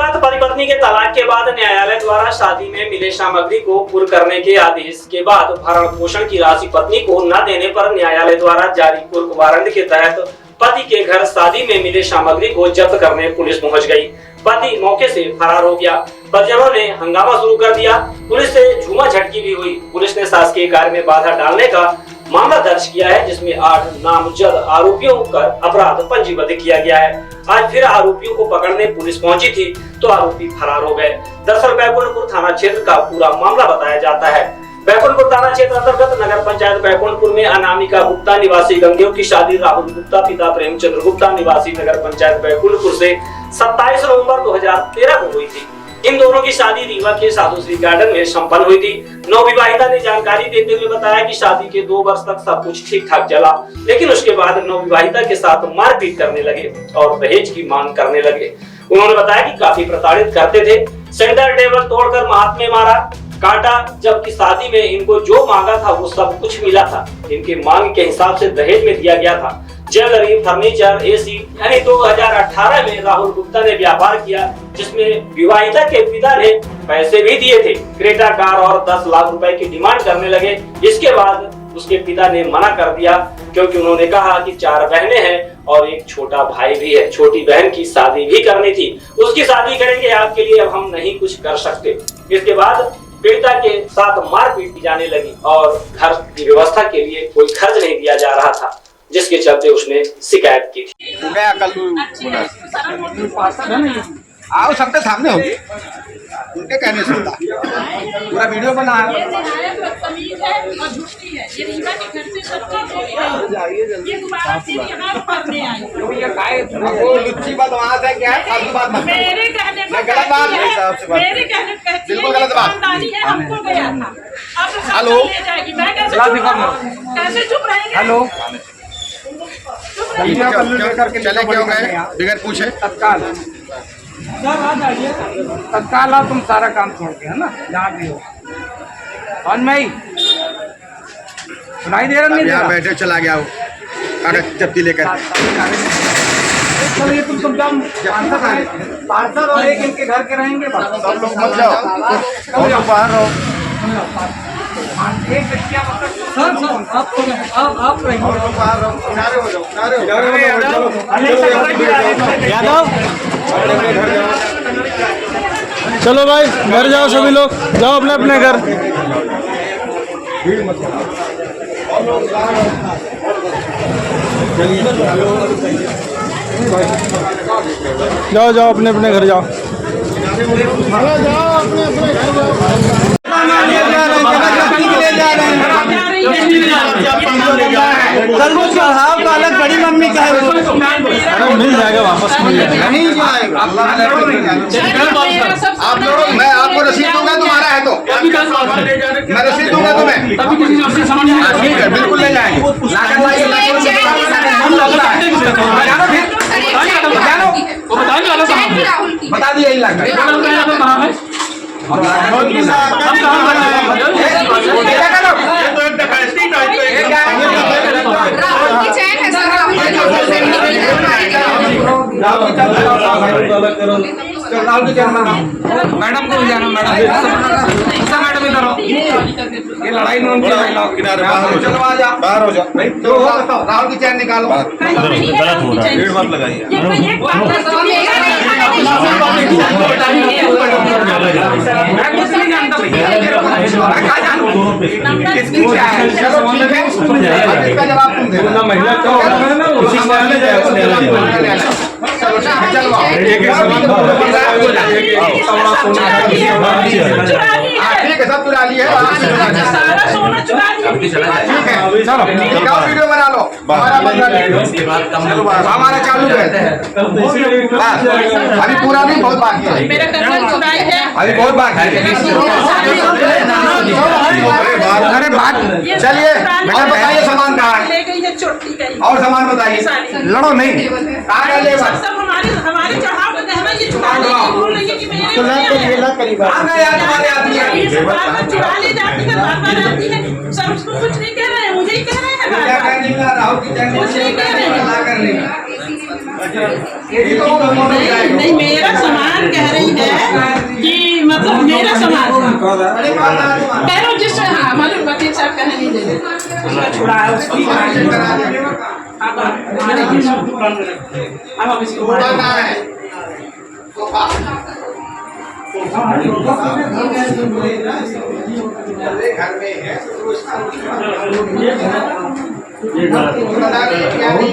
बात पति पत्नी के तलाक के बाद न्यायालय द्वारा शादी में मिले सामग्री को पूर्ण करने के आदेश के बाद भरण पोषण की राशि पत्नी को न देने पर न्यायालय द्वारा जारी कुर्क वारंट के तहत पति के घर शादी में मिले सामग्री को जब्त करने पुलिस पहुंच गई। पति मौके से फरार हो गया। परिजनों ने हंगामा शुरू कर दिया। पुलिस से झूमा झटकी भी हुई। पुलिस ने शासकीय कार्य में बाधा डालने का मामला दर्ज किया है, जिसमें 8 नामजद आरोपियों का अपराध पंजीबद्ध किया गया है। आज फिर आरोपियों को पकड़ने पुलिस पहुंची थी तो आरोपी फरार हो गए। दरअसल बैकुंठपुर थाना क्षेत्र का पूरा मामला बताया जाता है। बैकुंठपुर थाना क्षेत्र अंतर्गत नगर पंचायत बैकुंठपुर में अनामिका गुप्ता निवासी गंगेव की शादी राहुल गुप्ता पिता प्रेमचंद्र गुप्ता निवासी नगर पंचायत बैकुंठपुर से 27 नवंबर 2013 को हुई थी। इन दोनों की शादी रीवा के साधु श्री गार्डन में संपन्न हुई थी। नवविवाहिता ने जानकारी देते हुए बताया कि शादी के 2 वर्ष तक सब कुछ ठीक ठाक चला, लेकिन उसके बाद नवविवाहिता के साथ मारपीट करने लगे और दहेज की मांग करने लगे। उन्होंने बताया कि काफी प्रताड़ित करते थे। सेंटर टेबल तोड़कर हाथ में मारा, काटा, जबकि शादी में इनको जो मांगा था वो सब कुछ मिला था। इनके मांग के हिसाब से दहेज में दिया गया था ज्वेलरी, फर्नीचर, एसी। यानी 2018 में राहुल गुप्ता ने व्यापार किया, जिसमें विवाहिता के पिता ने पैसे भी दिए थे। क्रेटा कार और 10 लाख रुपए की डिमांड करने लगे। इसके बाद उसके पिता ने मना कर दिया, क्योंकि उन्होंने कहा कि 4 बहनें हैं और एक छोटा भाई भी है। छोटी बहन की शादी भी करनी थी। उसकी शादी करेंगे आपके लिए, अब हम नहीं कुछ कर सकते। इसके बाद पीड़िता के साथ मारपीट की जाने लगी और घर की व्यवस्था के लिए कोई खर्च नहीं दिया जा रहा था, जिसके चलते उसने शिकायत की थी। आओ सबके सामने होगी, उनके कहने से होता पूरा वीडियो बना है। वो लुच्ची बदमाश है क्या? फालतू बात मत करो। गलत बात बिल्कुल गलत बात। हेलो हेलो चले क्यों गए बगैर पूछे? तत्काल आओ, तुम सारा काम छोड़ के, है ना, जहाँ भी हो। और मैं सुनाई दे रहा नहीं, यहाँ बैठे चला गया वो कागज जब्ती लेकर। चलो ये तुम पार्षद और एक इनके घर के रहेंगे। सब लोग मत जाओ, और बाहर रहो। एक बच्चियाँ आप रहेंगे, बाहर रहो, किनारे हो जाओ, किनारे हो यादव चलो भाई घर जाओ, सभी लोग जाओ अपने अपने घर। जाओ जाओ अपने अपने घर जाओ। तरबूज का हाफ अलग बड़ी मम्मी का है, मिल जाएगा, वापस मिल जाएगा। नहीं जाएगा। आप लोग, मैं आपको रसीद दूंगा, तुम्हारा है तो मैं रसीद दूंगा तुम्हें। ठीक है, बिल्कुल ले जाएंगे। बता दिए यही लागत। मैडम को जाना, मैडम इधर हो। ये लड़ाई नोन की किनारे बाहर हो जाओ, बाहर हो जाओ। तो राहुल की चैन निकालो। गलत हो रहा है, भीड़ मत लगाइए। मैं कुछ नहीं जानता भैया, किसकी क्या है? चलो ठीक है, इसका जवाब तुम देना। महिला का ठीक है, सब चुरा लिए। ठीक है, चलो वीडियो बना लो। हमारा चालू है, अभी पूरा नहीं, बहुत बाकी है, अभी बहुत बाकी है। अरे बात चलिए, बेटा बताइए सामान कहाँ है और सामान बताइए। लड़ो नहीं, कहाँ गए लेबर? हमारे चढ़ाव पे गहना ये चुरा ले बोल रही है कि मेरे कहाँ गए यार तुम्हारे आदमी? चुरा ले जाती है, बार-बार आती है। सब उसको कुछ नहीं कह रहे हैं, मुझे ही कह रहे हैं। क्या कहने का? राहुल की चैन कुछ नहीं कह रहे हैं। ना करने नहीं, मेरा सामान कह रही है कि मतलब मेरा समाज पैरों जिससे हाँ हमारे वकील साहब कहने नहीं दे उसका छुड़ा है उसकी अब हमारे अब इसको बहुत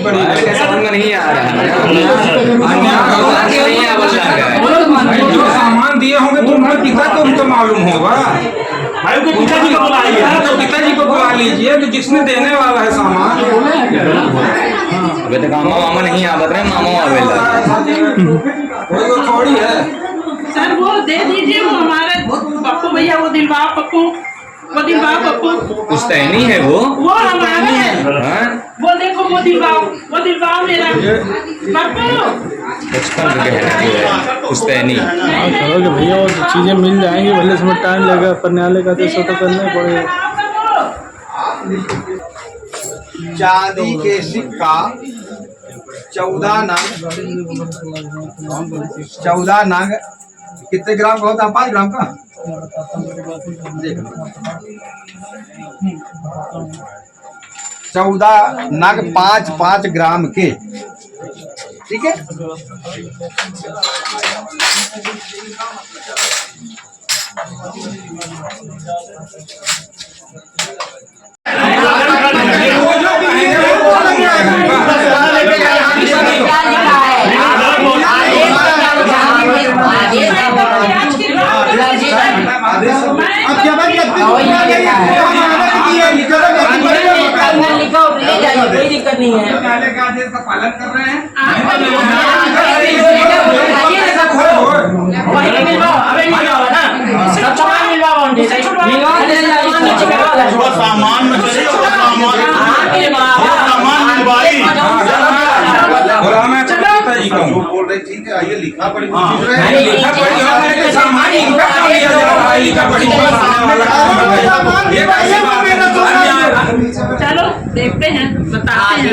बड़ी समझ में नहीं आ रहा है जो सामान दिए होंगे तुम्हारे पिता को भी तो मालूम होगा भाई को पिताजी को बुलाइए। तो पिताजी को बुला लीजिए तो जिसने देने वाला है सामान अबे तो मामा मामा नहीं आवत रहे मामा आवेला कोई तो थोड़ी है। सर वो दे दीजिए वो हमारे पप्पू भैया वो दिलबाग पप्पू कुछ तैनी है वो हमारे हैं हाँ? वो देखो वो दिलबाग मेरा पप्पू बचपन के कहने की है कुछ तैनी करोगे भैया वो चीज़ें मिल जाएंगी, भले इसमें टाइम लगेगा पर न्यायालय का तो तो करना ही पड़ेगा। चांदी के सिक्का 14 नग कितने ग्राम का होता है? 5 ग्राम का। देख 14 नग 5 ग्राम के, ठीक है। कोई दिक्कत नहीं है। न्यायालय के आदेश का पालन कर रहे हैं। बोल रहे ठीक है, आइए लिखा पड़ी सामान चलो देखते हैं बताते हैं।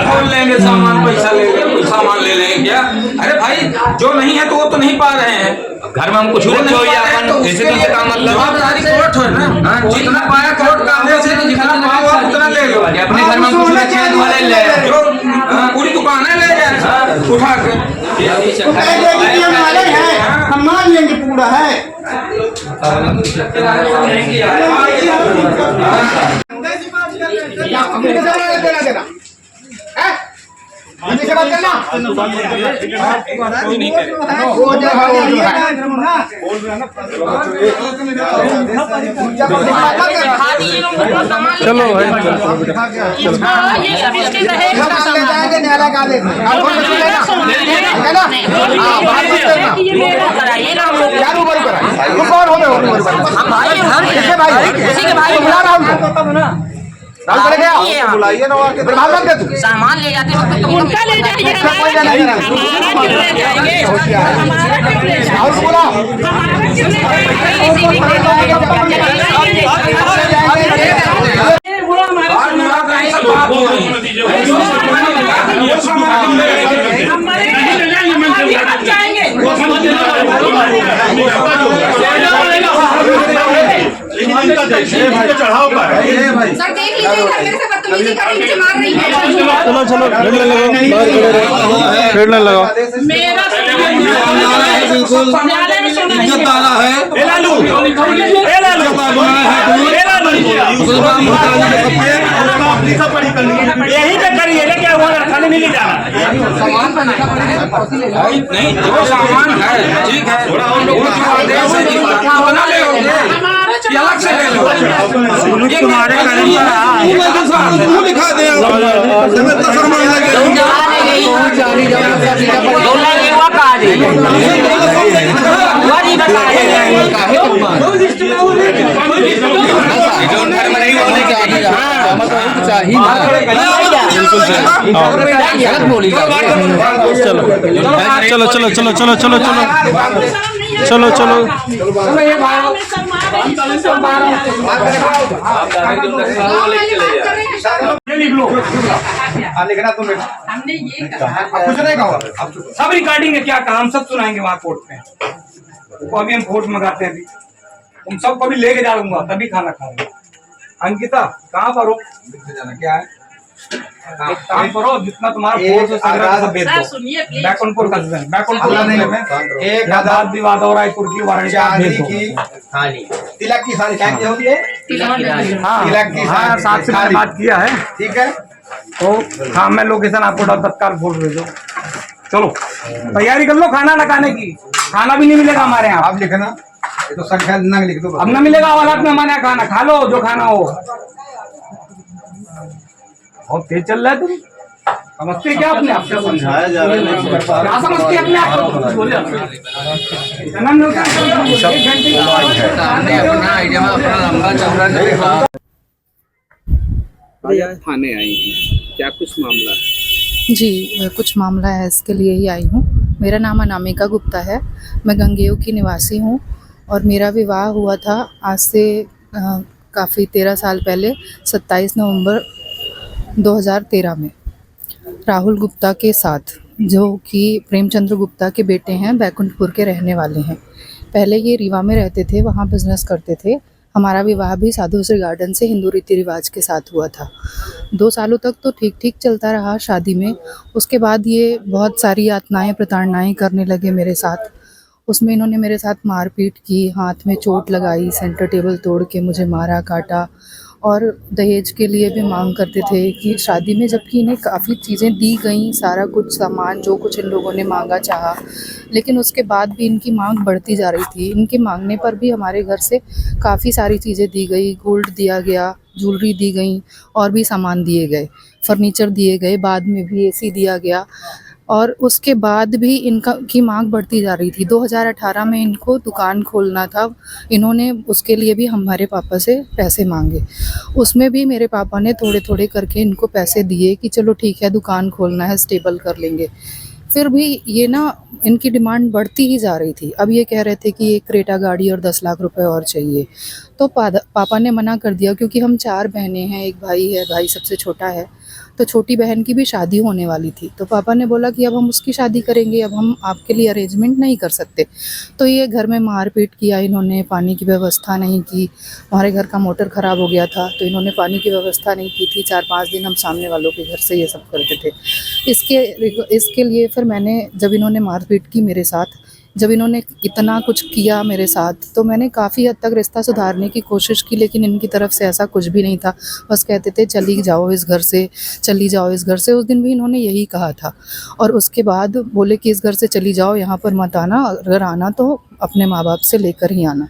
खोल लेंगे सामान, पैसा ले लेंगे, सामान ले लेंगे क्या? अरे भाई जो नहीं है तो वो तो नहीं पा रहे हैं। घर में हम कुछ रखे हो या अपन ऐसे तुमसे काम मतलब जवाबदारी कोर्ट है ना। जितना पाया कोर्ट का आदेश है, जितना पाओ आप उतना ले लो। अपने घर में कुछ रखे हैं तो ले ले जो पूरी दुकान है ले जाए उठा के। हम मान लेंगे पूरा है। चलो भाई बुलाइए ना सामान ले जाते वक्त तो उनका ले जाइए, हमारा क्यों ले जाएंगे? हमारा क्यों ले जाएंगे? वो हमारा चढ़ाओ सर देख लीजिए घर में से बदतमीजी कर रही है, मार रही है। चलो चलो रेड लगाओ, रेड न लगाओ। मेरा बिल्कुल इज्जतदारा है। यही पे करिए, क्या हुआ खाने नहीं ले जाना। नहीं जो सामान है ठीक है, बना ले अलग से ले लो। तुम्हारे लिखा दे चलो चलो चलो चलो चलो चलो चलो चलो ये लिख लो। लिखना तुम बेटा। हमने ये कहा अब कुछ नहीं कहो अब चुप। सब रिकॉर्डिंग है, क्या कहा हम सब सुनाएंगे वहाँ कोर्ट में। तो अभी हम कोर्ट मंगाते हैं, अभी तुम सबको भी लेके जाऊंगा तभी खाना खाऊंगा। अंकिता कहाँ पर हो? क्या है एक काम करो, जितना तुम्हारा एक फोर्स हो सके सब भेज सर दो। सुनिए प्लीज। बैकुंठपुर का बैकुंठपुर नहीं, में एक क्या बात विवाद हो रहा है, कुर्की वारंटी आप चांदी भेज दो। की थाली, तिलक की सारी क्या क्या होती है? हाँ तिलक की हाँ, साथ से मैंने बात किया है। ठीक है। तो हाँ, मैं लोकेशन आपको तत्काल फोन भेजो। चलो तैयारी कर लो खाना लगाने की। खाना भी नहीं मिलेगा हमारे यहाँ। आप लिखना, ये तो संख्या नंग लिख दो। अब ना मिलेगा औलाद में हमारे यहाँ खाना। खा लो जो खाना हो। बहुत तेज चल रहा है तुम। समझते क्या अपने आप? क्या समझाया जा रहा है? क्या समझते अपने आप को? कुछ बोले थाने आई हैं, क्या कुछ मामला है? जी, कुछ मामला है, इसके लिए ही आई हूँ। मेरा नाम अनामिका गुप्ता है, मैं गंगेऊ की निवासी हूँ और मेरा विवाह हुआ था आज से काफ़ी 13 साल पहले 27 नवंबर 2013 में राहुल गुप्ता के साथ, जो कि प्रेमचंद्र गुप्ता के बेटे हैं, बैकुंठपुर के रहने वाले हैं। पहले ये रीवा में रहते थे, वहाँ बिजनेस करते थे। हमारा विवाह भी साधु श्री गार्डन से हिंदू रीति रिवाज के साथ हुआ था। 2 सालों तक तो ठीक ठीक चलता रहा शादी में। उसके बाद ये बहुत सारी यातनाएं प्रताड़नाएं करने लगे मेरे साथ। उसमें इन्होंने मेरे साथ मारपीट की, हाथ में चोट लगाई, सेंटर टेबल तोड़ के मुझे मारा काटा और दहेज के लिए भी मांग करते थे कि शादी में, जबकि इन्हें काफ़ी चीज़ें दी गई, सारा कुछ सामान जो कुछ इन लोगों ने मांगा चाहा, लेकिन उसके बाद भी इनकी मांग बढ़ती जा रही थी। इनके मांगने पर भी हमारे घर से काफ़ी सारी चीज़ें दी गई, गोल्ड दिया गया, ज्वेलरी दी गई और भी सामान दिए गए, फर्नीचर दिए गए, बाद में भी एसी दिया गया और उसके बाद भी इनका की मांग बढ़ती जा रही थी। 2018 में इनको दुकान खोलना था, इन्होंने उसके लिए भी हमारे पापा से पैसे मांगे। उसमें भी मेरे पापा ने थोड़े थोड़े करके इनको पैसे दिए कि चलो ठीक है, दुकान खोलना है, स्टेबल कर लेंगे। फिर भी ये ना, इनकी डिमांड बढ़ती ही जा रही थी। अब ये कह रहे थे कि एक क्रेटा गाड़ी और 10 लाख रुपए और चाहिए। तो पापा ने मना कर दिया, क्योंकि हम 4 बहनें हैं, एक भाई है, भाई सबसे छोटा है, तो छोटी बहन की भी शादी होने वाली थी। तो पापा ने बोला कि अब हम उसकी शादी करेंगे, अब हम आपके लिए अरेंजमेंट नहीं कर सकते। तो ये घर में मारपीट किया इन्होंने, पानी की व्यवस्था नहीं की। हमारे घर का मोटर ख़राब हो गया था, तो इन्होंने पानी की व्यवस्था नहीं की थी। 4-5 दिन हम सामने वालों के घर से ये सब करते थे। इसके लिए फिर मैंने, जब इन्होंने मारपीट की मेरे साथ, जब इन्होंने इतना कुछ किया मेरे साथ, तो मैंने काफ़ी हद तक रिश्ता सुधारने की कोशिश की, लेकिन इनकी तरफ से ऐसा कुछ भी नहीं था। बस कहते थे चली जाओ इस घर से, चली जाओ इस घर से। उस दिन भी इन्होंने यही कहा था और उसके बाद बोले कि इस घर से चली जाओ, यहाँ पर मत आना, अगर आना तो अपने माँ बाप से लेकर ही आना।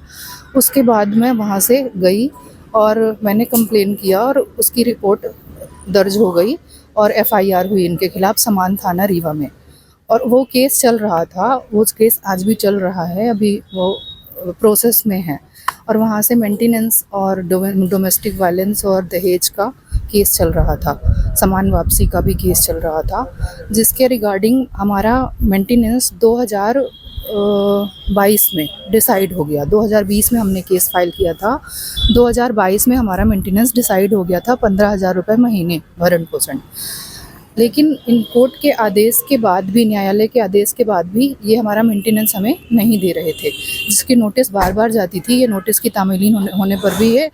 उसके बाद मैं वहाँ से गई और मैंने कंप्लेन किया और उसकी रिपोर्ट दर्ज हो गई और FIR हुई इनके खिलाफ समान थाना रीवा में। और वो केस चल रहा था, वो केस आज भी चल रहा है, अभी वो प्रोसेस में है। और वहाँ से मेंटेनेंस और डोमेस्टिक वायलेंस और दहेज का केस चल रहा था, सामान वापसी का भी केस चल रहा था, जिसके रिगार्डिंग हमारा मेंटेनेंस 2022 में डिसाइड हो गया। 2020 में हमने केस फाइल किया था, 2022 में हमारा मेंटेनेंस डिसाइड हो गया था 15,000 रुपये महीने भरण पोषण। लेकिन इन कोर्ट के आदेश के बाद भी, न्यायालय के आदेश के बाद भी ये हमारा मेंटेनेंस हमें नहीं दे रहे थे, जिसकी नोटिस बार बार जाती थी। ये नोटिस की तामीलीन होने पर भी ये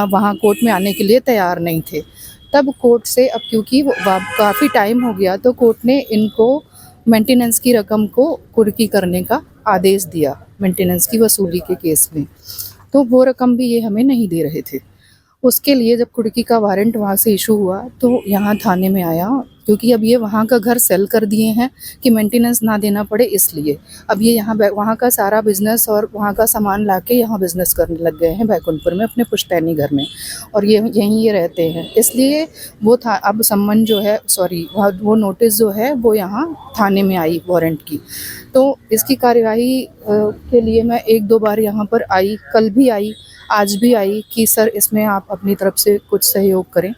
वहाँ कोर्ट में आने के लिए तैयार नहीं थे। तब कोर्ट से, अब क्योंकि काफ़ी टाइम हो गया, तो कोर्ट ने इनको मेंटेनेंस की रकम को कुर्की करने का आदेश दिया, मेंटेनेंस की वसूली के केस में। तो वो रकम भी ये हमें नहीं दे रहे थे। उसके लिए जब कुर्की का वारंट वहाँ से इशू हुआ तो यहाँ थाने में आया, क्योंकि अब ये वहाँ का घर सेल कर दिए हैं कि मेंटेनेंस ना देना पड़े, इसलिए अब ये यहाँ वहाँ का सारा बिज़नेस और वहाँ का सामान लाके यहाँ बिज़नेस करने लग गए हैं बैकुंठपुर में, अपने पुश्तैनी घर में, और ये यहीं ये रहते हैं। इसलिए वो था, अब सम्मन जो है, सॉरी, वो नोटिस जो है वो यहाँ थाने में आई वारंट की। तो इसकी कार्यवाही के लिए मैं 1-2 बार यहाँ पर आई, कल भी आई, आज भी आई कि सर इसमें आप अपनी तरफ से कुछ सहयोग करें।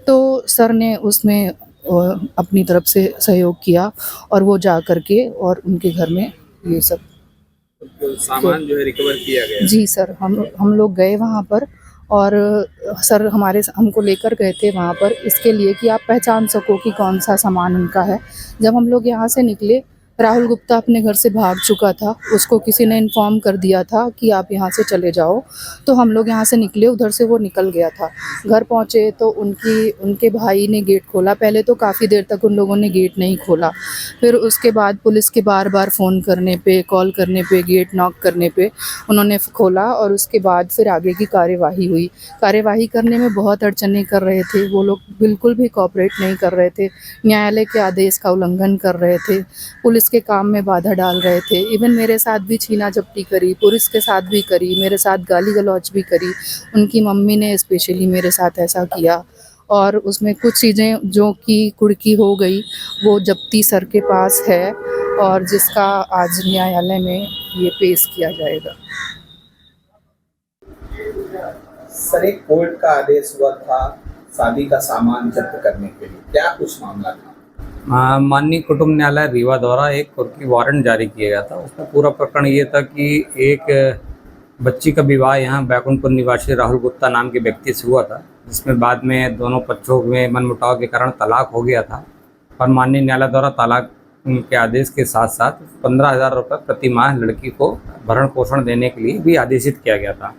तो सर ने उसमें अपनी तरफ से सहयोग किया और वो जा करके और उनके घर में ये सब सामान जो है रिकवर किया गया। जी सर, हम लोग गए वहाँ पर और सर हमारे हमको लेकर गए थे वहाँ पर इसके लिए कि आप पहचान सको कि कौन सा सामान उनका है। जब हम लोग यहाँ से निकले, राहुल गुप्ता अपने घर से भाग चुका था, उसको किसी ने इन्फॉर्म कर दिया था कि आप यहाँ से चले जाओ। तो हम लोग यहाँ से निकले, उधर से वो निकल गया था। घर पहुँचे तो उनके भाई ने गेट खोला। पहले तो काफ़ी देर तक उन लोगों ने गेट नहीं खोला, फिर उसके बाद पुलिस के बार बार फ़ोन करने पे, कॉल करने पे, गेट नॉक करने पे उन्होंने खोला और उसके बाद फिर आगे की कार्यवाही हुई। कार्यवाही करने में बहुत अड़चनें कर रहे थे वो लोग, बिल्कुल भी कोऑपरेट नहीं कर रहे थे, न्यायालय के आदेश का उल्लंघन कर रहे थे, पुलिस के काम में बाधा डाल रहे थे। इवन मेरे साथ भी छीना झपटी करी, पुलिस के साथ भी करी, मेरे साथ गाली गलौज भी करी। उनकी मम्मी ने स्पेशली मेरे साथ ऐसा किया और उसमें कुछ चीज़ें जो कि कुड़की हो गई वो जब्ती सर के पास है और जिसका आज न्यायालय में ये पेश किया जाएगा। सर, एक कोर्ट का आदेश हुआ था शादी का सामान जब्त करने के लिए, क्या कुछ मामला था? माननीय कुटुंब न्यायालय रीवा द्वारा एक कुर्की वारंट जारी किया गया था। उसमें पूरा प्रकरण ये था कि एक बच्ची का विवाह यहाँ बैकुंठपुर निवासी राहुल गुप्ता नाम के व्यक्ति से हुआ था, जिसमें बाद में दोनों पक्षों में मनमुटाव के कारण तलाक हो गया था और माननीय न्यायालय द्वारा तलाक के आदेश के साथ साथ 15,000 रुपये प्रति माह लड़की को भरण पोषण देने के लिए भी आदेशित किया गया था।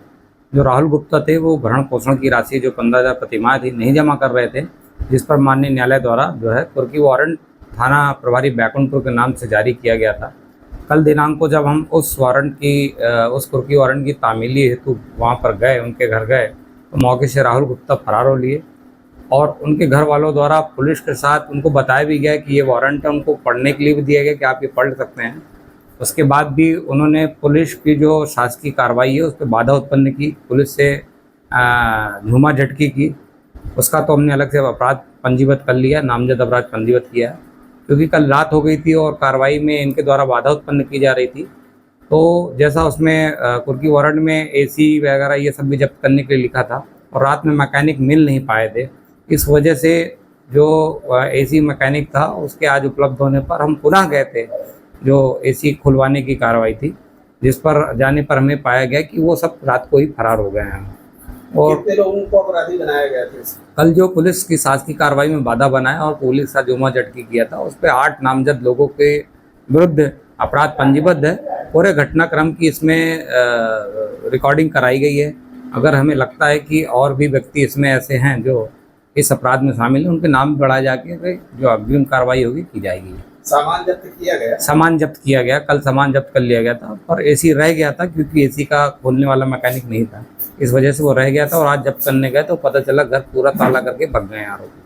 जो राहुल गुप्ता थे वो भरण पोषण की राशि जो 15,000 प्रति माह थी नहीं जमा कर रहे थे, जिस पर माननीय न्यायालय द्वारा जो है कुर्की वारंट थाना प्रभारी बैकुंठपुर के नाम से जारी किया गया था। कल दिनांक को जब हम उस कुर्की वारंट की तामीली हेतु वहाँ पर गए, उनके घर गए, तो मौके से राहुल गुप्ता फरार हो लिए और उनके घर वालों द्वारा पुलिस के साथ उनको बताया भी गया कि ये वारंट है, उनको पढ़ने के लिए भी दिया गया कि आप ये पढ़ सकते हैं। उसके बाद भी उन्होंने पुलिस की जो शासकीय कार्रवाई है उस पर बाधा उत्पन्न की, पुलिस से झूमा झटकी की। उसका तो हमने अलग से अपराध पंजीबद्ध कर लिया, नामजद अपराध पंजीबद्ध किया है, क्योंकि कल रात हो गई थी और कार्रवाई में इनके द्वारा बाधा उत्पन्न की जा रही थी। तो जैसा उसमें कुर्की वारंट में एसी वगैरह ये सब भी जब्त करने के लिए लिखा था और रात में मैकेनिक मिल नहीं पाए थे, इस वजह से जो एसी मैकेनिक था उसके आज उपलब्ध होने पर हम पुनः गए थे, जो एसी खुलवाने की कार्रवाई थी, जिस पर जाने पर हमें पाया गया कि वो सब रात को ही फरार हो गए हैं। और कितने लोगों को अपराधी बनाया गया था? कल जो पुलिस की शासकीय कार्रवाई में बाधा बनाया और पुलिस का जुमा झटकी किया था, उस पर 8 नामजद लोगों के विरुद्ध अपराध पंजीबद्ध है। पूरे घटनाक्रम की इसमें रिकॉर्डिंग कराई गई है। अगर हमें लगता है कि और भी व्यक्ति इसमें ऐसे हैं जो इस अपराध में शामिल हैं, उनके नाम बढ़ाए जाके जो अग्रिम कार्रवाई होगी की जाएगी। सामान जब्त किया गया? सामान जब्त किया गया, कल सामान जब्त कर लिया गया था, पर एसी रह गया था क्योंकि एसी का खोलने वाला मैकेनिक नहीं था, इस वजह से वो रह गया था और आज जब्त करने गए तो पता चला घर पूरा ताला करके भाग गए आरोपी।